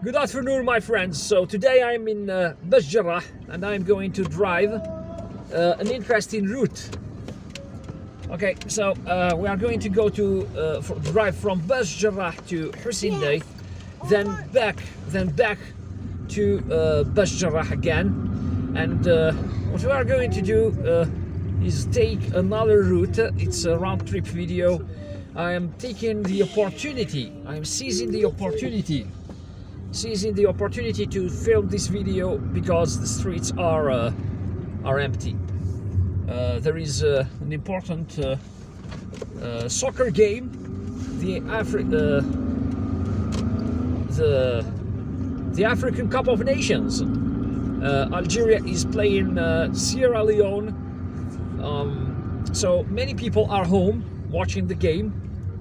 Good afternoon, my friends. So today I'm in Bachdjerrah and I'm going to drive an interesting route. Okay, so we are going to go to drive from Bachdjerrah to Hussein Dey, then back to Bachdjerrah again. And what we are going to do is take another route. It's a round trip video. I am taking the opportunity. I am seizing the opportunity to film this video because the streets are empty. There is an important soccer game, the African Cup of Nations. Algeria is playing Sierra Leone, so many people are home watching the game.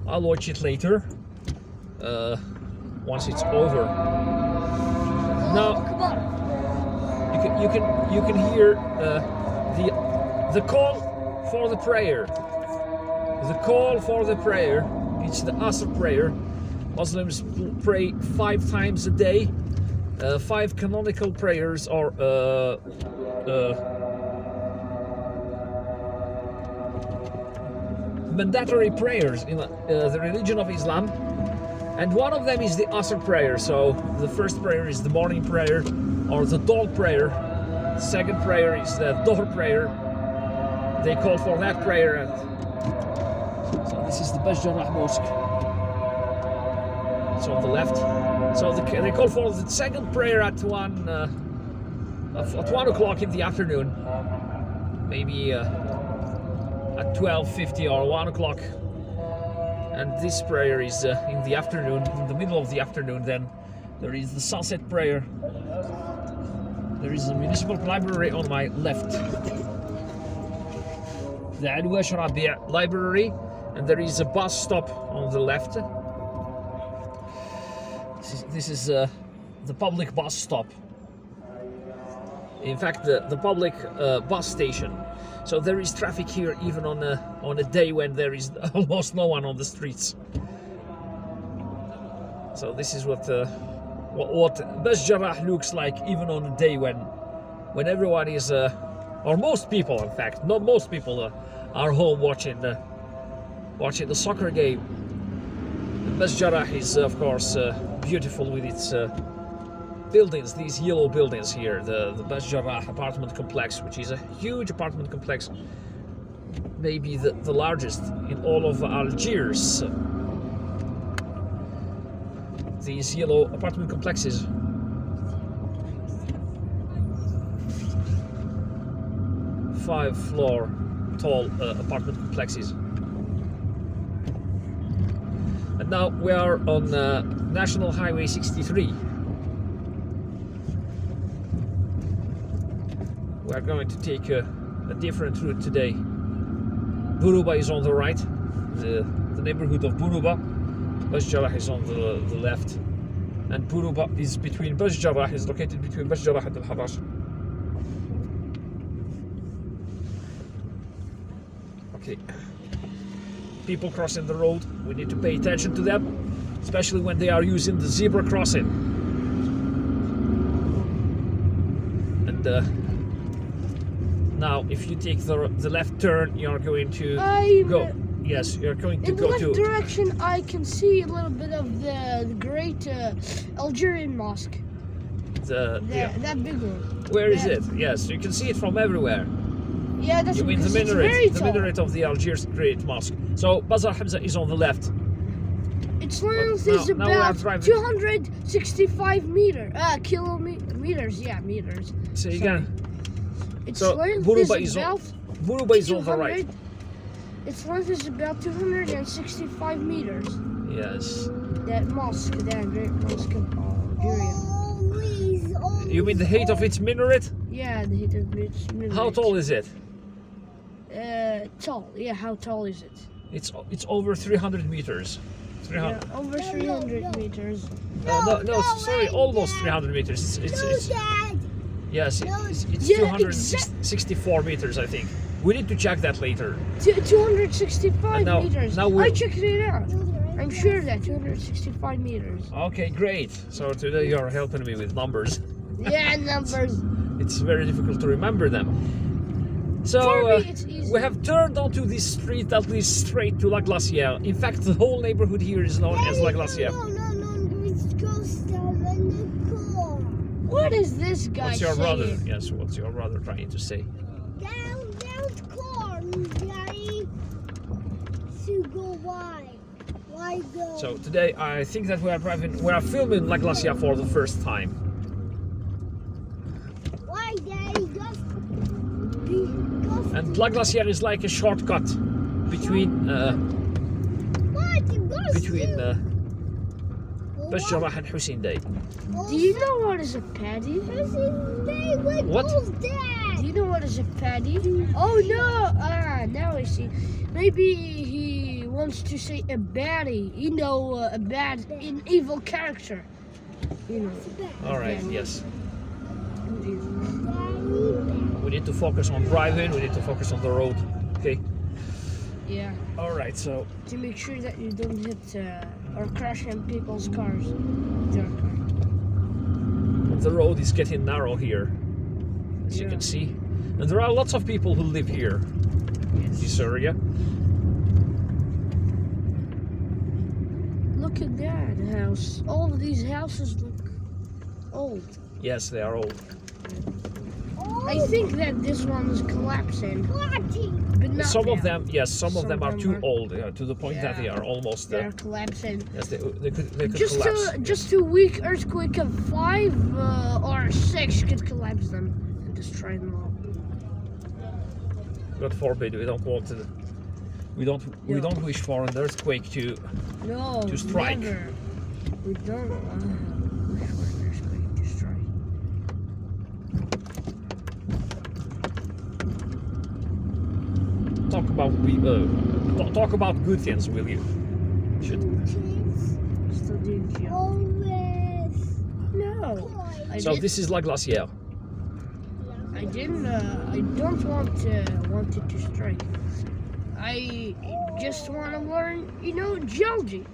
I'll watch it later. Once it's over. Now you can hear the call for the prayer. The call for the prayer. It's the Asr prayer. Muslims pray 5 times a day. 5 canonical prayers are mandatory prayers in the religion of Islam. And one of them is the Asr prayer. So the first prayer is the morning prayer or the Dawn prayer. The second prayer is the Dhuhr prayer. They call for that prayer. And so this is the Bachdjerrah Mosque. It's on the left. So they call for the second prayer at 1 o'clock in the afternoon. Maybe at 12:50 or 1 o'clock. And this prayer is in the afternoon, in the middle of the afternoon. Then there is the sunset prayer. There is a municipal library on my left. The Algiers library, and there is a bus stop on the left. This is the public bus stop. In fact, the public bus station. So there is traffic here even on a day when there is almost no one on the streets. So this is what Bachdjerrah looks like even on a day when everyone is, or most people, in fact, not most people are home watching the soccer game. Bachdjerrah is of course beautiful with its buildings, these yellow buildings here, the Bachdjerrah apartment complex, which is a huge apartment complex, maybe the largest in all of Algiers. These yellow apartment complexes. Five-floor tall apartment complexes. And now we are on National Highway 63. We are going to take a different route today. Buruba is on the right, the neighborhood of Buruba. Bachdjerrah is on the left, and Buruba is between Bachdjerrah, is located between Bachdjerrah and Al-Harraj. Okay, people crossing the road. We need to pay attention to them, especially when they are using the zebra crossing. And now, if you take the left turn, you are going to go. Yes, you're going to go to. In the left direction, I can see a little bit of the great Algerian mosque. That big one. Where is it? Yes, you can see it from everywhere. Yeah, that's. You mean the minaret of the Algiers Great Mosque. So Bazar Hamza is on the left. Its length is about 265 kilometers. Yeah, meters. Say again. Its so length Buruba is on the right. Its length is about 265 meters. Yes. That mosque, that great mosque of Algeria. You mean the height of its minaret? Yeah, the height of its minaret. How tall is it? Tall. Yeah, how tall is it? It's over 300 meters. 300. Yeah, over 300 meters. No, sorry, almost 300 meters. It's yes, it's 264 meters, I think. We need to check that later. 265 meters. Now I checked it out. I'm sure that 265 meters. Okay, great. So today you're helping me with numbers. Yeah, numbers. It's very difficult to remember them. So For me, it's easy. we have turned onto this street that leads straight to La Glacière. In fact, the whole neighborhood here is known as La Glacière. No, it goes down in the car. What is this guy What's your saying? brother? Yes, what's your brother trying to say? Down the car, Daddy. To go why? Why go? So today I think that we are filming La Glacière for the first time. Why, Daddy? And La Glacière is like a shortcut between Bachdjerrah and Hussein Dey. Do you know what is a paddy? Hussein Dey, What? Do you know what is a paddy? Oh no! Now I see. Maybe he wants to say a baddie. You know, a bad, an evil character. You know. All right. Yes. We need to focus on driving. We need to focus on the road. Okay. Yeah. All right. So To make sure that you don't hit or crash in people's cars. Their car. the road is getting narrow here, as you can see, and there are lots of people who live here in this area. Look at that house. All of these houses look old. Yes, they are old. I think that this one is collapsing. But not Some of now. them, yes, some of them are too are- old to the point that they are almost. They're collapsing. Yes, they could Just collapse. just a weak earthquake of 5 or 6 could collapse them and destroy them all. God forbid, we don't want to. We don't wish for an earthquake to. No, To strike. never. We don't wish for an earthquake to strike. Talk about good things, will you? Still doing geo. No. So this is La Glacière. I didn't. I don't want it to strike. I just want to learn, geology.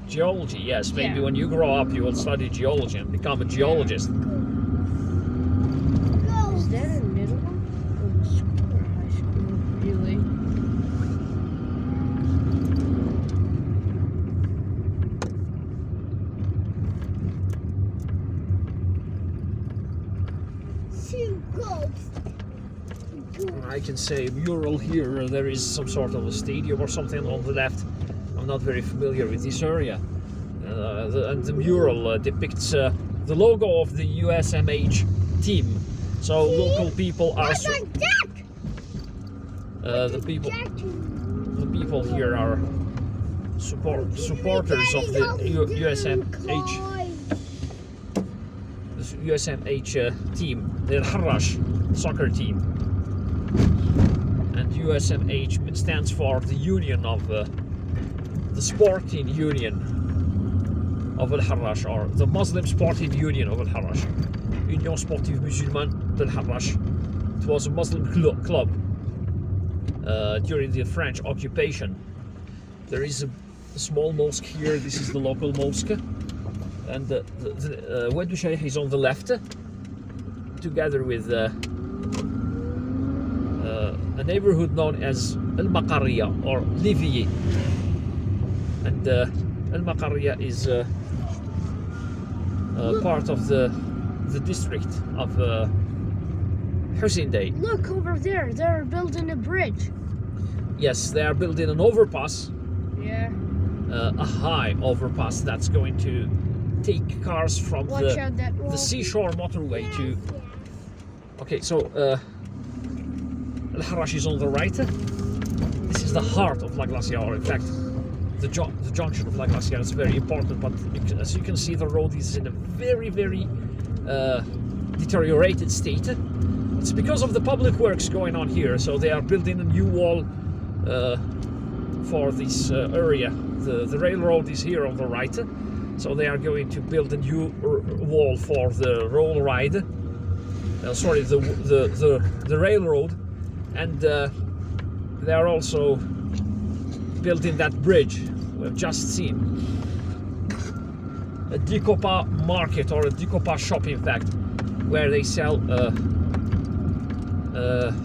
Geology, yes. Maybe Yeah. when you grow up, you will study geology and become a geologist. Is that a middle or school or high school? Really? I can say mural here. There is some sort of a stadium or something on the left. I'm not very familiar with this area. And the mural depicts the logo of the USMH team. So local people are. The people here are supporters of the USMH team, the Harrash soccer team. And USMH stands for the Union of the Sporting Union of Al Harrash, or the Muslim Sporting Union of Al Harrash, Union Sportive Musulmane d'Al Harrash. It was a Muslim club during the French occupation. There is a small mosque here. This is the local mosque, and the Wedu Shaykh is on the left, together with a neighborhood known as Al Maqarriya or Livier. And Al Maqarriya is part of the district of Hussein Dey. Look over there. They're building a bridge. Yes, they are building an overpass, Yeah. a high overpass that's going to take cars from Watch out that wall. the seashore motorway to. Okay, so Al Harrash is on the right. This is the heart of La Glacière. In fact, the junction of La Glacière is very important, but as you can see, the road is in a very, very deteriorated state. It's because of the public works going on here, so they are building a new wall for this area. The railroad is here on the right, so they are going to build a new wall for the roll ride. Sorry, the railroad, and they are also building that bridge we've just seen a Decopa market, or a Decopa shop in fact, where they sell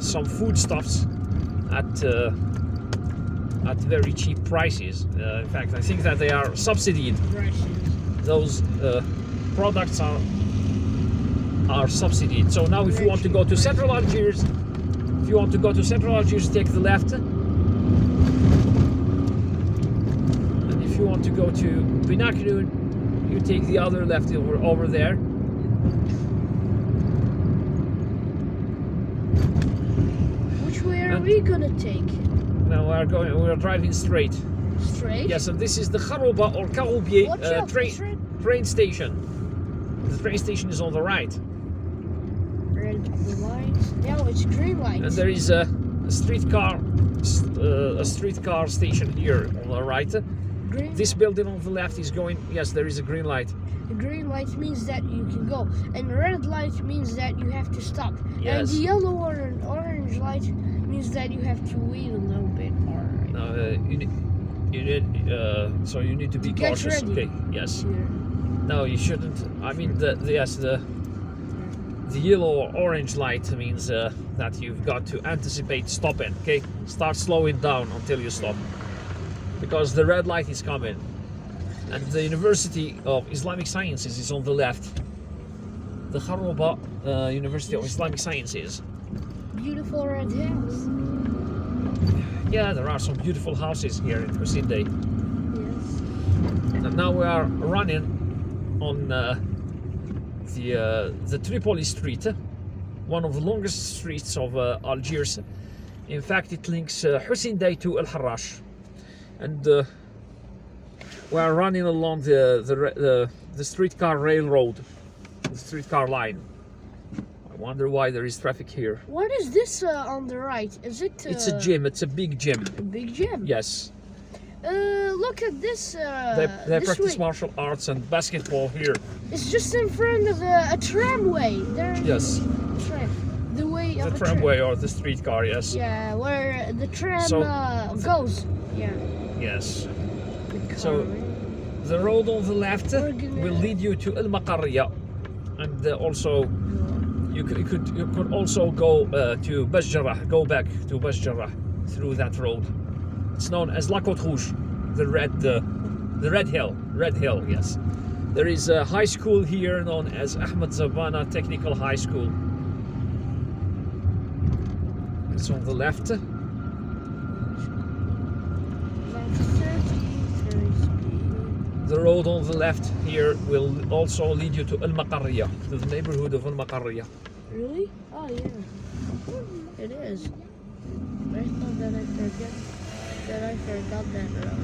some foodstuffs at very cheap prices. In fact, I think that they are subsidized. Those products are subsidized. So now if you want to go to central Algiers, take the left. And if you want to go to Binaknoun, you take the other left over there. Which way are we gonna take? Now we are driving straight. Straight? Yes, and this is the Kharouba or Karoubier train station. The train station is on the right. Red lights. Now it's green light. And there is a streetcar station here on the right. Green. This building on the left is going. Yes, there is a green light. The green light means that you can go, and the red light means that you have to stop. Yes. And the yellow or orange light means that you have to wait a little bit. So you need to be Get cautious. ready. Okay. Yes. Here. No, you shouldn't. I mean, the yellow or orange light means that you've got to anticipate stopping. Okay, start slowing down until you stop, because the red light is coming. And the University of Islamic Sciences is on the left. The Kharouba University of Islamic Sciences. Beautiful red house. Yeah, there are some beautiful houses here in Hussein Dey. Yes. And now we are running on the Tripoli Street, one of the longest streets of Algiers. In fact, it links Hussein Dey to Al Harrach, and we are running along the streetcar railroad, the streetcar line. I wonder why there is traffic here. What is this on the right? Is it? It's a gym. It's a big gym. A big gym. Yes. Look at this. They this practice way. martial arts and basketball here. It's just in front of a tramway. There. Yes. The way The of a tramway or the streetcar. Yes. Yeah, where the tram So- goes. Yeah. Yes. The So- car. The road on the left We're gonna- will lead you to Al Maqarriya, and also you could also go to Bachdjerrah. Go back to Bachdjerrah through that road. It's known as La Côte Rouge, the red hill. Red hill, yes. There is a high school here known as Ahmed Zabana Technical High School. It's on the left. The road on the left here will also lead you to Al Maqarriya, to the neighborhood of Al Maqarriya. Really? Oh yeah. It is. I thought that I forgot that road.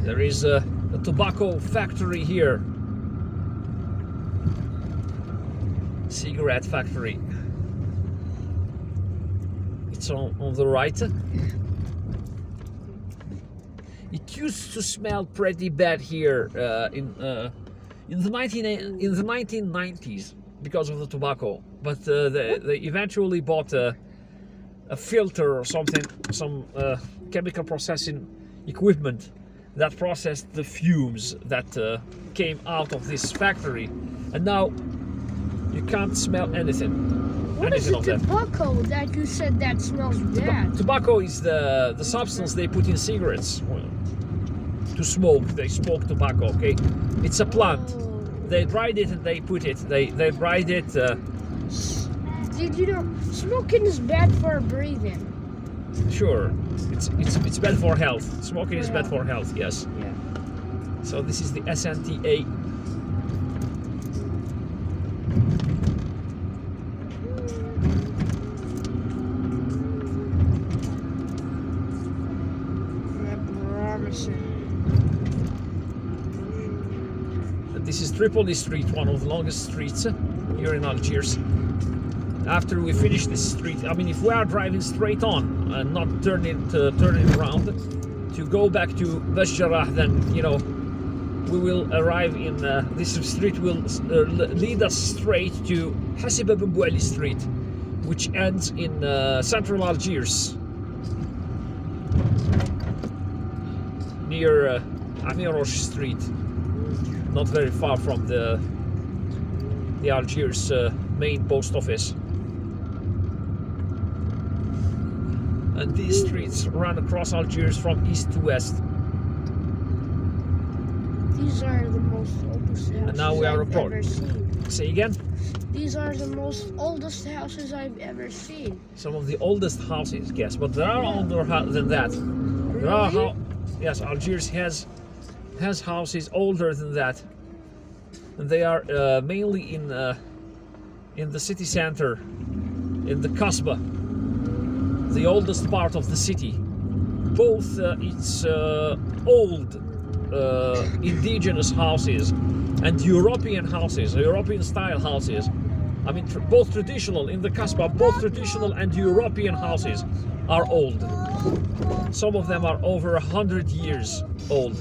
There is a tobacco factory here. Cigarette factory. It's on the right. It used to smell pretty bad here in the 1990s because of the tobacco, but they eventually bought a filter or something, some chemical processing equipment that processed the fumes that came out of this factory, and now you can't smell anything. What is anything the of that. tobacco that you said that smells bad? Tobacco is the substance they put in cigarettes to smoke. They smoke tobacco. Okay, it's a plant. Oh. They dried it and they put it. They dried it. Did you know smoking is bad for breathing? Sure, it's bad for health. Smoking is bad for health. Yes. Yeah. So this is the SNTA. This is Tripoli Street, one of the longest streets here in Algiers. After we finish this street, I mean, if we are driving straight on and not turning around to go back to Bachdjerrah, then we will arrive in this street will lead us straight to Hasib Ben Bouali Street, which ends in central Algiers. near Amirosh Street, not very far from the Algiers main post office. And these streets run across Algiers from east to west. These are the most oldest houses And now we are I've ever seen. Say again? These are the most oldest houses I've ever seen. Some of the oldest houses, yes, but there are older than that. There are yes, Algiers has houses older than that, and they are mainly in the city center, in the Kasbah, the oldest part of the city. Both its old indigenous houses and European houses, European style houses. I mean, both traditional in the Kasbah, both traditional and European houses are old. Some of them are over 100 years old.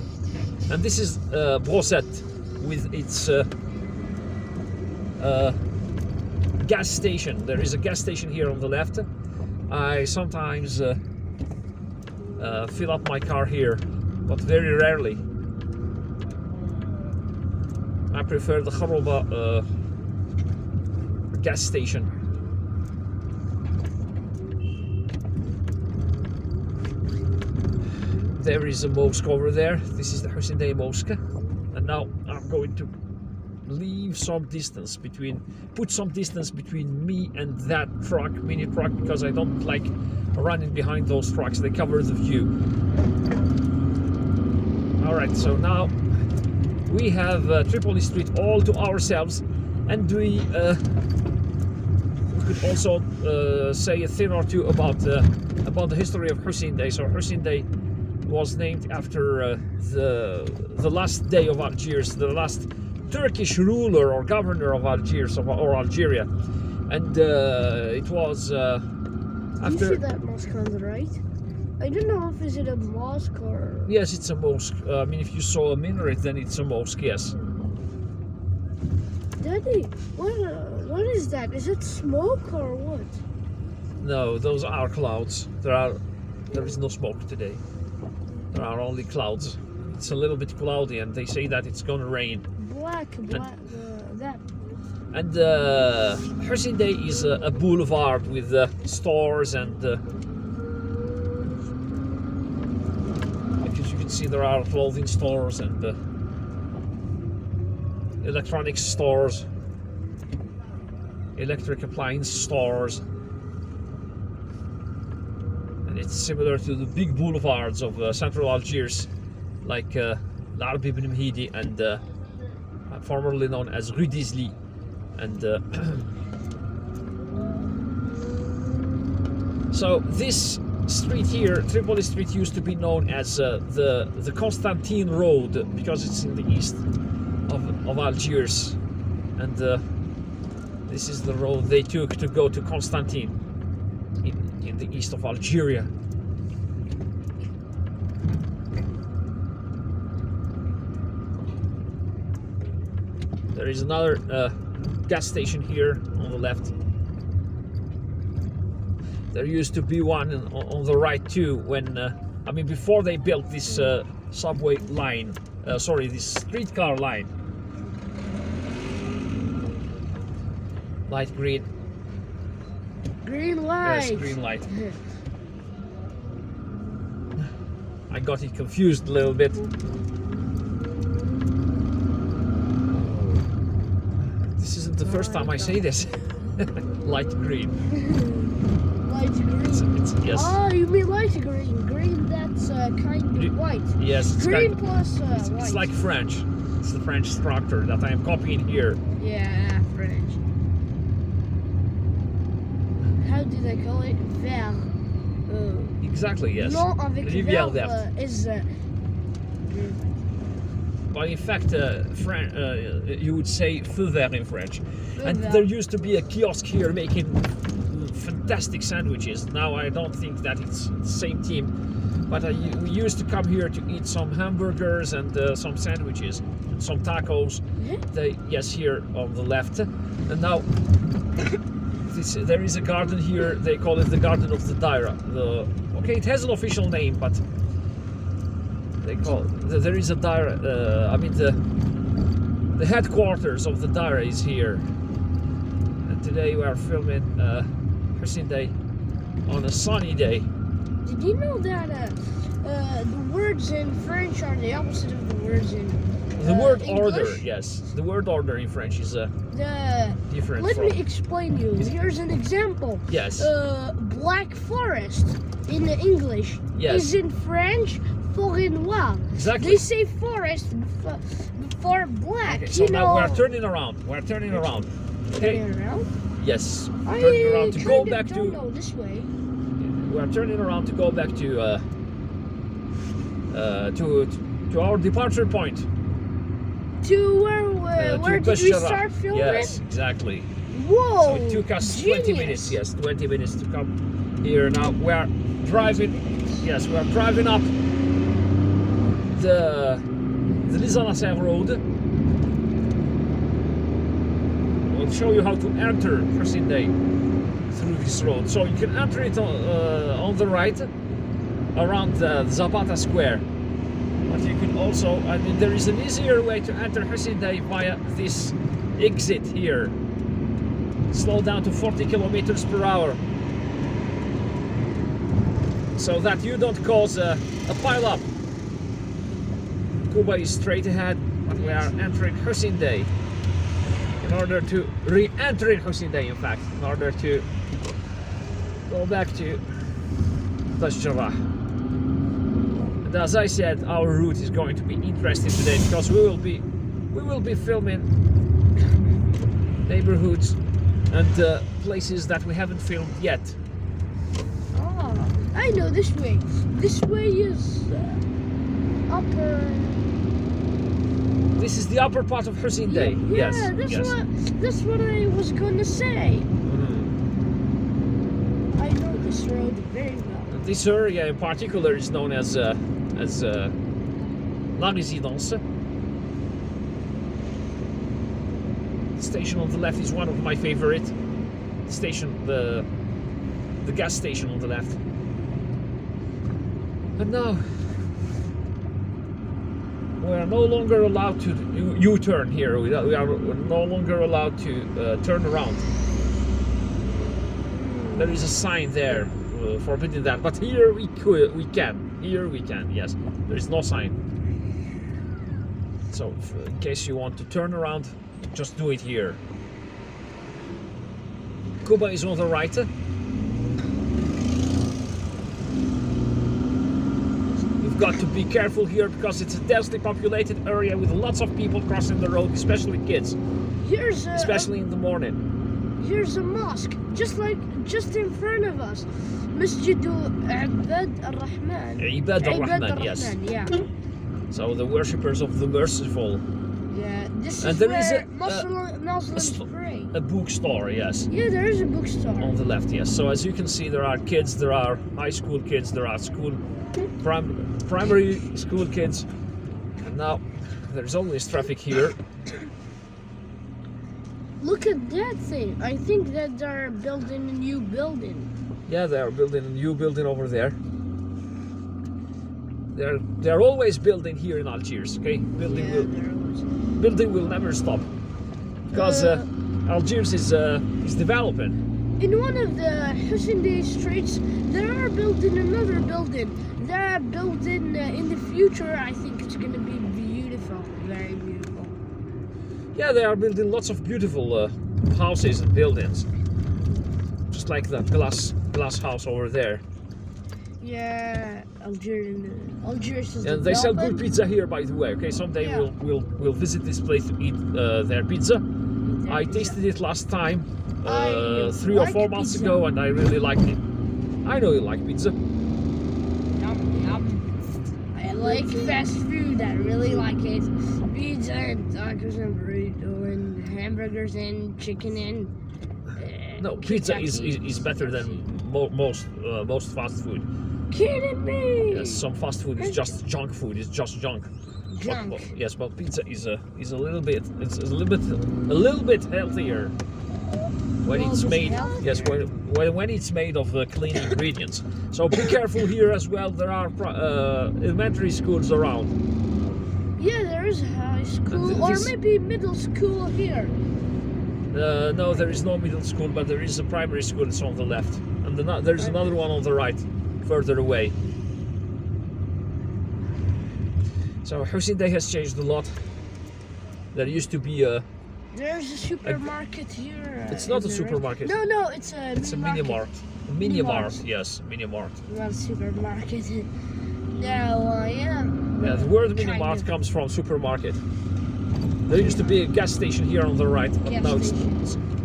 And this is Brosset with its gas station. There is a gas station here on the left. I sometimes fill up my car here, but very rarely. I prefer the Kharouba gas station. There is a mosque over there. This is the Hussein Dey mosque. And now I'm going to leave some distance put some distance between me and that truck, mini truck, because I don't like running behind those trucks. They cover the view. All right, so now we have Tripoli Street all to ourselves, and we could also say a thing or two about the history of Hussein Dey. So Hussein Dey was named after the last day of Algiers, the last Turkish ruler or governor of Algiers or Algeria, and it was after. You see that mosque on the right? I don't know if is it a mosque or. Yes, it's a mosque. I mean, if you saw a minaret, then it's a mosque. Yes. Daddy, what is that? Is it smoke or what? No, those are clouds. There is no smoke today. There are only clouds. It's a little bit cloudy, and they say that it's gonna rain. Black, that. And Hussein Dey is a boulevard with stores and because you can see there are clothing stores and electronics stores, electric appliance stores. And it's similar to the big boulevards of central Algiers, like L'Arbi ibn Mhidi and formerly known as Rue d'Isly. And so this street here, Tripoli Street, used to be known as the Constantine Road, because it's in the east of Algiers, and this is the road they took to go to Constantine in the east of Algeria. There is another gas station here on the left. There used to be one on the right too, when I mean, before they built this subway line, this streetcar line. Light green. Green light. Yes, green light. I got it confused a little bit. This isn't the first time I say this. Light green. Light green. It's yes. Oh, you mean light green? Green, that's kind of white. Yes, it's green kind, plus white. it's like French. It's the French structure that I am copying here. Yeah, French. How do they call it? Vert. Exactly, yes. Non avec Rivière vert verte. is But in fact, you would say feu vert in French. And vert. there used to be a kiosk here making fantastic sandwiches. Now I don't think that it's the same team, but we used to come here to eat some hamburgers and some sandwiches and some tacos. Yes, here on the left. And now there is a garden here. They call it the Garden of the Daira. Okay, it has an official name, but they call there is a Bachdjerrah. I mean the headquarters of the Bachdjerrah is here. And today we are filming Hussein Dey on a sunny day. Did you know that the words in French are the opposite of the words in The word English? order, yes. The word order in French is different. Let from, me explain you. Here's an example. Yes. Black forest in English Yes. is in French forêt noire. Exactly. They say forest before black. Okay, so you now know. we're turning around. We're turning around. Okay. Turning around? Yes. I Turning around to go kinda back don't to. know this way. We're turning around to go back to our departure point. To where did we Bachdjerrah. start filming? Yes, exactly. Whoa! So it took us 20 genius. minutes. Yes, 20 minutes to come here. Now we're driving. Yes, we're driving up the Lizanasser road. We'll show you how to enter Hussein Dey through this road. So you can enter it on the right around the Zapata Square. But you can also, I mean, there is an easier way to enter Hussein Dey via this exit here. Slow down to 40 kilometers per hour, so that you don't cause a pile-up. Cuba is straight ahead, but we are entering Hussein Dey in order to re-enter Hussein Dey, in fact, in order to go back to Bachdjerrah. And as I said, our route is going to be interesting today because we will be filming neighborhoods and places that we haven't filmed yet. Oh, I know this way. This way is upper. This is the upper part of Hussein Dey. Yeah, Yes. that's what I was going to say. Mhm. I know this road very well. This area in particular is known as La Résidence. The station on the left is one of my favorite. The station, the gas station on the left. And now we are no longer allowed to U-turn here. We are no longer allowed to turn around. There is a sign there forbidding that, but here we can. Here we can. Yes, there is no sign. So, in case you want to turn around, just do it here. Cuba is on the right. You've got to be careful here because it's a densely populated area with lots of people crossing the road, especially kids, especially in the morning. Here's a mosque, just in front of us. Masjid Ibad al-Rahman. Ibad al-Rahman, yes. Yeah. So the worshippers of the merciful. Yeah, this And is there where is Muslims pray. a bookstore, yes, Yeah, there is a bookstore. on the left, yes. So as you can see, there are kids, there are high school kids, there are primary school kids. And now there's always traffic here. Look at that thing. I think that they're building a new building. Yeah, they are building a new building over there. They're always building here in Algiers. Okay, building will never stop because Algiers is developing. In one of the Hussein Dey streets, they are building another building. They're building in the future. I think it's going to be beautiful, very beautiful. Yeah, they are building lots of beautiful houses and buildings, just like the glass house over there. Yeah, Algiers is And they sell good developing. pizza here, by the way. Okay, someday Yeah. we'll visit this place to eat their pizza. Their I pizza. tasted it last time, I 3 or like 4 months pizza. ago, and I really liked it. I know you like pizza. Yum. I like fast food. I really like it. Pizza and tacos and burrito and hamburgers and chicken and. No, pizza is Kentucky. better than most fast food. Kidding me? Yes, some fast food is just junk food. It's just junk. Junk. But, yes, but pizza is a little bit. It's a little bit healthier. when Well, it's it's made. healthier. Yes, when it's made of clean ingredients. So be careful here as well. There are elementary schools around. Yeah, there is a high school And or this- maybe middle school here. No, there is no middle school, but there is a primary school. It's on the left, and there's another one on the right, further away. So Hussein Dey has changed a lot. There used to be a. There's a supermarket here. It's not in a the supermarket. No, it's a. It's a mini mart. A mini mart, yes, mini mart. Not a supermarket. No, yeah. Yeah, the word mini Kind mart of. comes from supermarket. There used to be a gas station here on the right, but Gas now station.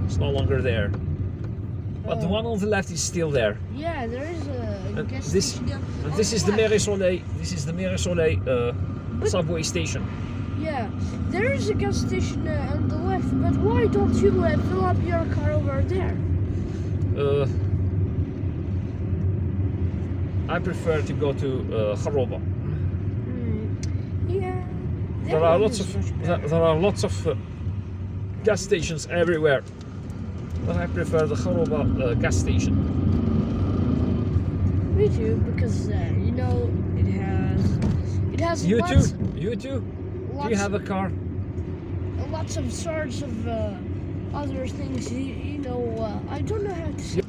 it's no longer there. But the Oh. one on the left is still there. Yeah, there is a And gas this- station. there. And On this is the left. Mere Soleil. This is the Mere Soleil subway station. Yeah, there is a gas station on the left, but why don't you fill up your car over there? I prefer to go to Kharoba. Yeah. There are lots of gas stations everywhere, but I prefer the Kharoba gas station. Me too, because you know it has You lots, too? You too? Do lots, you have a car? lots of sorts of other things. You know, I don't know how to say.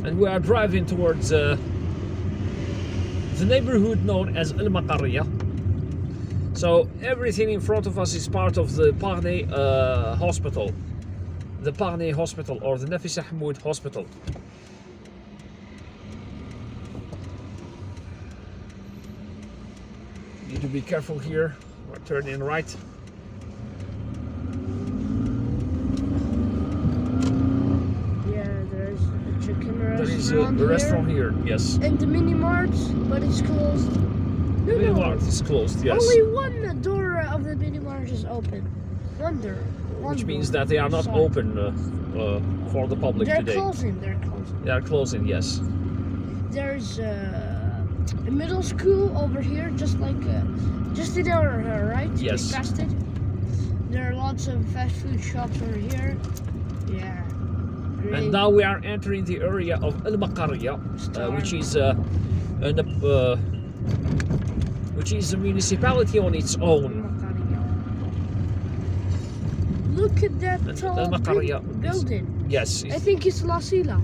And we are driving towards the neighborhood known as Al Maqarriya. So everything in front of us is part of the Parnay Hospital, the Parnay Hospital or the Nafisa Hamoud Hospital. Need to be careful here. We're turning right. Yeah, there's a chicken There is restaurant a restaurant here. Yes. and the mini mart, but it's closed. No, The no. mart is closed. Yes. Only one door of the mini mart is open. One door. Which means that they are not Sorry. open for the public They're today. closing. They're closing. They are closing. Yes. There's a middle school over here, just in our right. Yes. We passed it. There are lots of fast food shops over here. Yeah. Really. And now we are entering the area of Al Maqarriya, which is a municipality on its own. Look at that And tall Al-Maqarriya is- building. Yes. I think it's La Sila.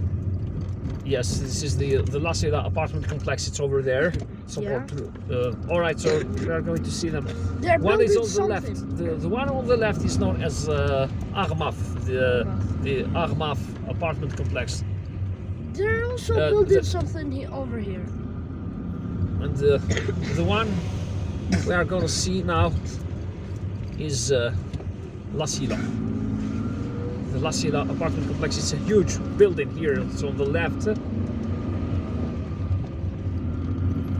Yes. This is the Lasila apartment complex. It's over there. Yeah. All right. So we are going to see them. They're One building is on the something. left. The one on the left is known as Armaf, the Armaf apartment complex. They're also Uh, building the- something over here. And the one we are going to see now is La Sila. The La Sila apartment complex is a huge building here. It's on the left.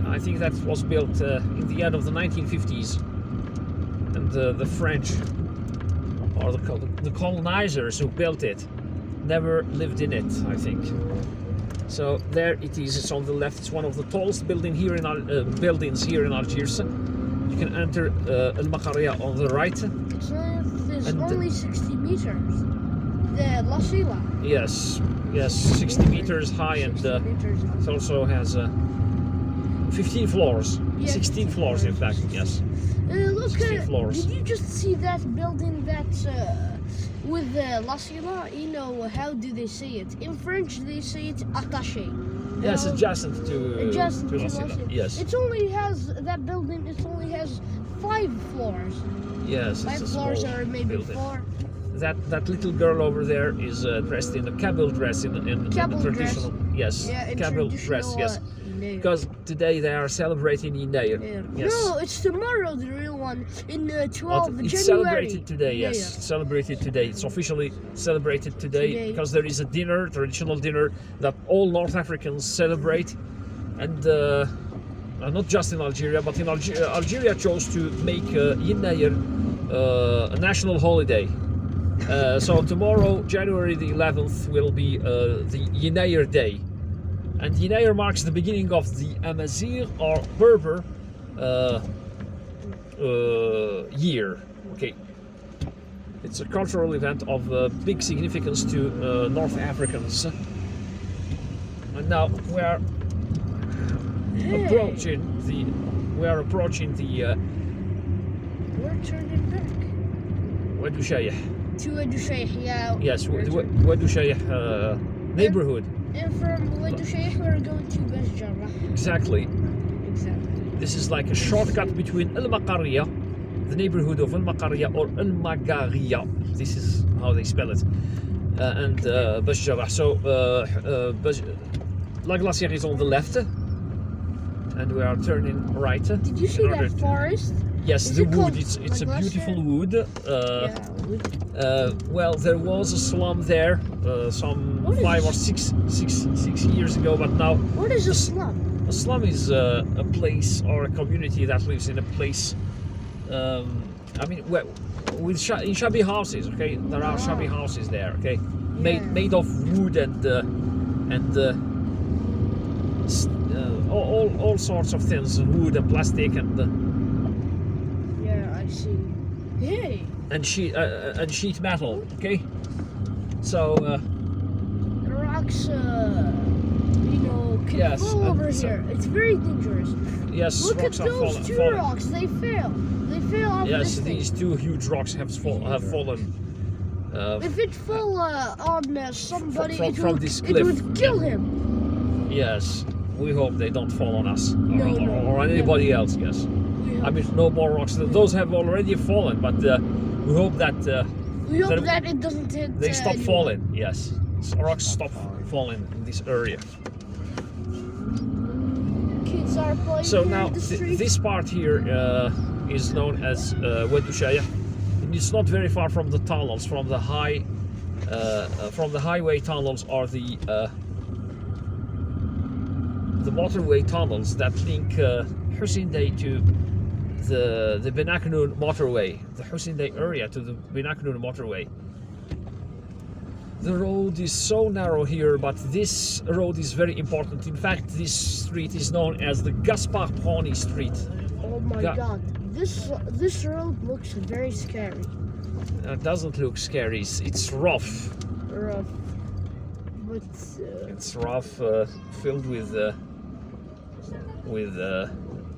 I think that was built in the end of the 1950s. And the French, or the colonizers who built it, never lived in it, I think. So there it is. It's on the left. It's one of the tallest buildings here in Algiers. You can enter Al Maqarriya on the right. It's And- only 60 meters. The La Sila. Yes, 60 meters high, and 60 meters high. it also has 15 floors. Yeah, 16 floors, in fact. Yes. Look, 16 floors. did you just see that building that's with La Sila? You know, how do they say it? In French, they say it attaché. Yes, Now, adjacent to adjacent La to La Sila. Sila. Yes. It only has, that building, it only has 5 floors. Yes. It's 5 a floors small or maybe building. 4. That little girl over there is dressed in a Kabyle dress, in Kabyle the traditional. Yes. Yeah, in Kabyle dress. Yes. Yneir. Because today they are celebrating Yneir. Yes. No, it's tomorrow, the real one, in 12 It's January. celebrated today, yes. Yeah. It's celebrated today. It's officially celebrated today, because there is a dinner, traditional dinner, that all North Africans celebrate. And not just in Algeria, but in Algeria chose to make Yneir a national holiday. So tomorrow, January the 11th, will be the Yneir Day. And Yneir marks the beginning of the Amazigh or Berber year. Okay, it's a cultural event of big significance to North Africans. And now we are approaching the. We're turning back. Wadu Shaykh. To Wadu Shaykh, yeah. Yes, Wadu Shaykh neighborhood. And from Wadu Shaykh, we're going to Bachdjerrah. Exactly. This is like a shortcut between Al Maqarriya, the neighborhood of Al Maqarriya, or Al Magariya. This is how they spell it. And Bachdjerrah. So La Glacière is on the left, and we are turning right. Did you see that forest? Yes, Is the it wood. called It's a La beautiful Glacière? wood. Well, there was a slum there some What is 5 or 6 years ago, but now What is a slum? a slum is a place or a community that lives in a place. I mean, in shabby houses. Okay, there are shabby houses there. Okay, made of wood and all sorts of things, wood and plastic and. Yeah, I see. Hey. And sheet metal. Okay, so The rocks, can fall over here. It's very dangerous. yes, Look at rocks are those two falling. rocks. They fell. They fell off Yes, this thing. these two huge rocks have fallen. If it fell on somebody, from this it cliff. would kill him. Yes, we hope they don't fall on us No, or anybody else. Yes, I mean no more rocks. Those have already fallen, but we hope that We hope that it doesn't hit. they stop anyone. falling. Yes, rocks stop falling in this area. Kids are playing So here now in the street. this part here is known as Wadu Shaykh, and it's not very far from the tunnels, from the highway tunnels or the motorway tunnels that link Hussein Dey to the Benaknoun motorway, the Hussein Dey area to the Benaknoun motorway. The road is so narrow here, but this road is very important. In fact, this street is known as the Gaspar Pony Street. Oh my God! This road looks very scary. It doesn't look scary. It's rough. Rough, but It's rough, filled with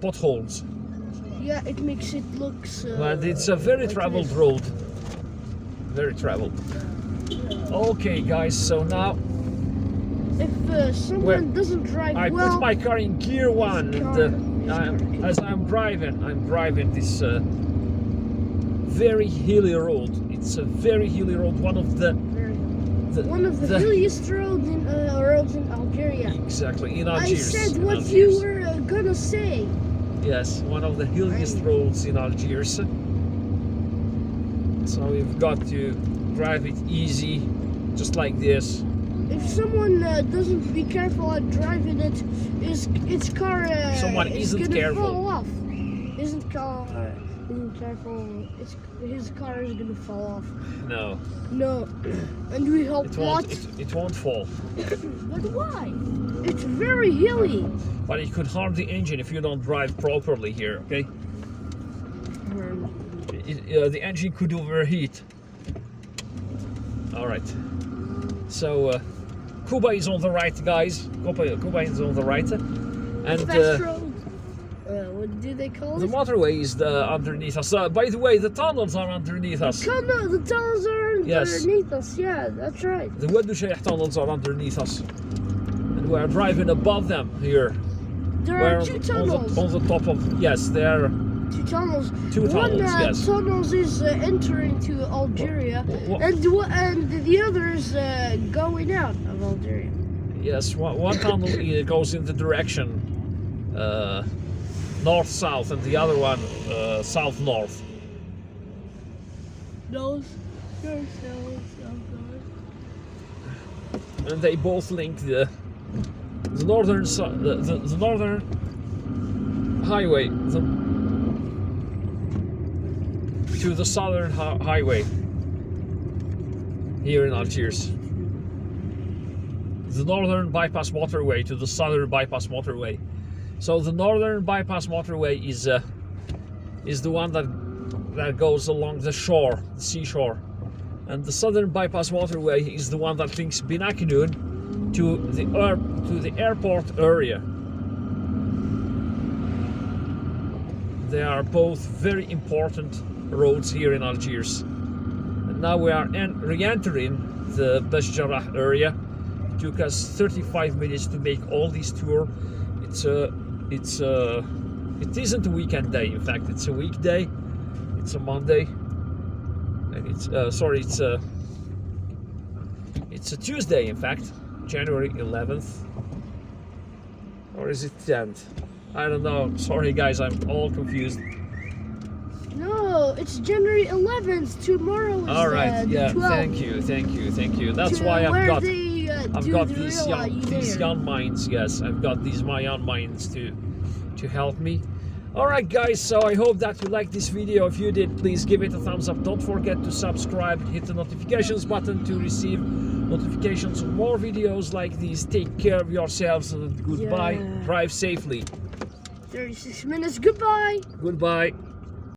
potholes. yeah, it makes it look. But it's a very like traveled this. road. Very traveled. Okay, guys. So now If someone doesn't drive I well, put my car in gear 1, and as I'm driving this very hilly road. It's a very hilly road. One of the hilliest roads in Algeria. Exactly, in I Algiers. said in what Algiers. you were gonna say. Yes, one of the hilliest roads in Algiers. So we've got to drive it easy, just like this. If someone doesn't be careful at driving it, its car Someone is isn't gonna careful. fall off. Isn't careful, his car is gonna fall off. No, No, and we hope it not. won't. It won't fall. But why? It's very hilly. But it could harm the engine if you don't drive properly here. Okay, the engine could overheat. All right. So Kuba is on the right, guys. Kuba is on the right, and Fast road. What do they call the it? motorway is underneath us. By the way, the tunnels are underneath us. The tunnels are Yes. underneath us. Yeah, that's right. The Wadu Shaykh tunnels are underneath us, and we are driving above them here. There We're are two tunnels. on the top of, yes, there. Two tunnels. Two One tunnels, yes. tunnels is entering to Algeria, Wha- and the other is going out of Algeria. Yes, one tunnel goes in the direction north-south, and the other one south-north. Those. And they both link the northern the northern highway to the southern highway here in Algiers. The northern bypass motorway to the southern bypass motorway. So the northern bypass motorway is is the one that goes along the shore, the seashore, and the southern bypass waterway is the one that links Binakinoon to the airport area. They are both very important roads here in Algiers. And now we are re-entering the Bachdjerrah area. It took us 35 minutes to make all this tour. It isn't a weekend day. In fact, it's a weekday. It's a Monday, and it's a Tuesday. In fact, January 11th, or is it 10th? I don't know. Sorry, guys, I'm all confused. No, it's January 11th. Tomorrow is all right. the Yeah. 12th. Thank you. That's why I've got these young minds. Yes, I've got these my young minds to help me. All right, guys. So I hope that you liked this video. If you did, please give it a thumbs up. Don't forget to subscribe. Hit the notifications button to receive notifications on more videos like these. Take care of yourselves and goodbye. Yeah. Drive safely. 36 minutes. Goodbye. Goodbye.